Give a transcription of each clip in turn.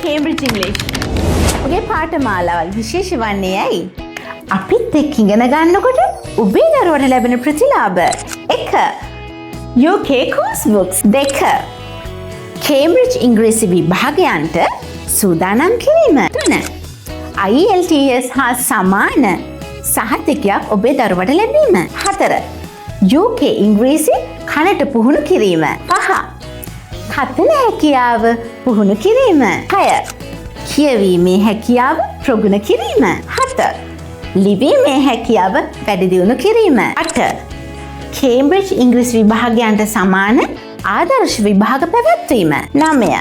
Cambridge English. ඔගේ පාඨමාලාවල් විශේෂ වන්නේ ඇයි? අපිත් එක්ක ඉගෙන ගන්නකොට ඔබේ දරුවට ලැබෙන ප්‍රතිලාභ 1. UK course books 2. Cambridge ඉංග්‍රීසි විභාගයන්ට සූදානම් කිරීම 3. IELTS හා සමාන සහතිකයක් ඔබේ දරුවට ලැබීම 4. UK ඉංග්‍රීසි කනට පුහුණු කිරීම 5. කතන හැකියාව පුහුණු කිරීම 6. කියවීමේ හැකියාව ප්‍රගුණ කිරීම 7. ලිවීමේ හැකියාව වැඩි දියුණු කිරීම 8. කේම්බ්‍රිජ් ඉංග්‍රීසි විභාගයන්ට සමාන ආදර්ශ විභාග පැවැත්වීම 9.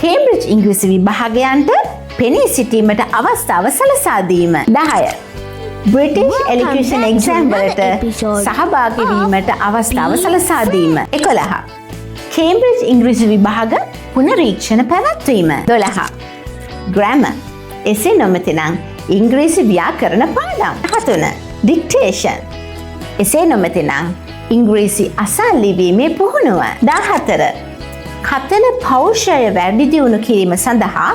කේම්බ්‍රිජ් ඉංග්‍රීසි විභාගයන්ට පෙනී සිටීමට අවස්ථාව සලසා දීම 10. British Elocution Exam වලට සහභාගී වීමට අවස්ථාව සලසා දීම 11. කේම්බ්‍රිජ් ඉංග්‍රීසි විභාග පුනරීක්ෂණ පැවැත්වීම 12. Grammar එසේ නොමැතිනම් ඉංග්‍රීසි ව්‍යාකරණ පාඩම් 13. Dictation එසේ නොමැතිනම් ඉංග්‍රීසි අසා ලිවීමේ පුහුණුව 14. කතන පෞරුෂය වැඩි දියුණු කිරීම සඳහා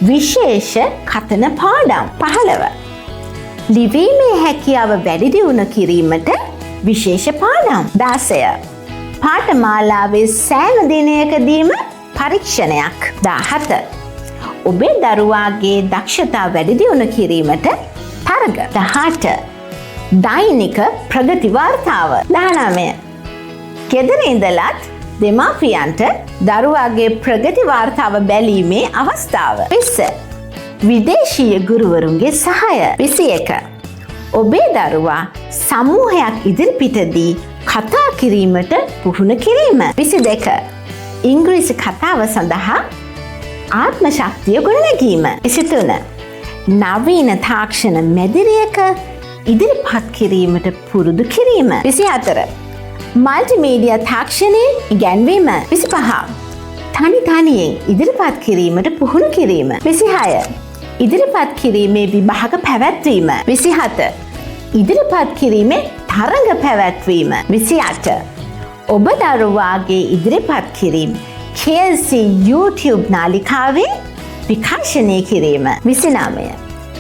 විශේෂ කතන පාඩම් 15. ලිවීමේ හැකියාව වැඩි දියුණු කිරීමට විශේෂ පාඩම් 16. පාඨමාලාවේ සෑම දිනයකදීම පරීක්ෂණයක් 17. ඔබේ දරුවාගේ දක්ෂතා වැඩි දියුණු කිරීමට තරග 18. දෛනික ප්‍රගති වාර්තාව 19. ගෙදර ඉඳලත් දෙමාපියන්ට දරුවාගේ ප්‍රගති වාර්තාව බැලීමේ අවස්ථාව 20. විදේශීය ගුරුවරුන්ගේ සහාය 21. ඔබේ දරුවා සමූහයක් ඉදිරිපිටදී කතා කිරීමට පුහුණු කිරීම 22. ඉංග්‍රීසි කතාව සඳහා ආත්ම ශක්තිය ගොඩනැගීම 23. නවීන තාක්ෂණ මැදිරියක ඉදිරිපත් කිරීමට පුරුදු කිරීම 24. මල්ටිමීඩියා තාක්ෂණයේ ඉගැන්වීම 25. තනි තනියෙන් ඉදිරිපත් කිරීමට පුහුණු කිරීම 26. ඉදිරිපත් කිරීමේ විභාග පැවැත්වීම 27. ඉදිරිපත් කිරීමේ තරඟ පැවැත්වීම 28. ඔබ දරුවාගේ ඉදිරිපත් කිරීම KLC YouTube නාලිකාවේ විකාශනය කිරීම 29.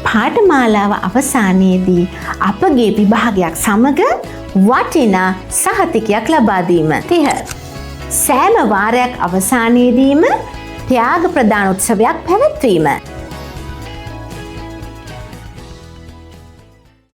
පාඨමාලාව අවසානයේදී අපගේ විභාගයක් සමග වටිනා සහතිකයක් ලබා දීම 30. සෑම වාරයක් අවසානයේදීම ත්‍යාග ප්‍රදාන උත්සවයක් පැවැත්වීම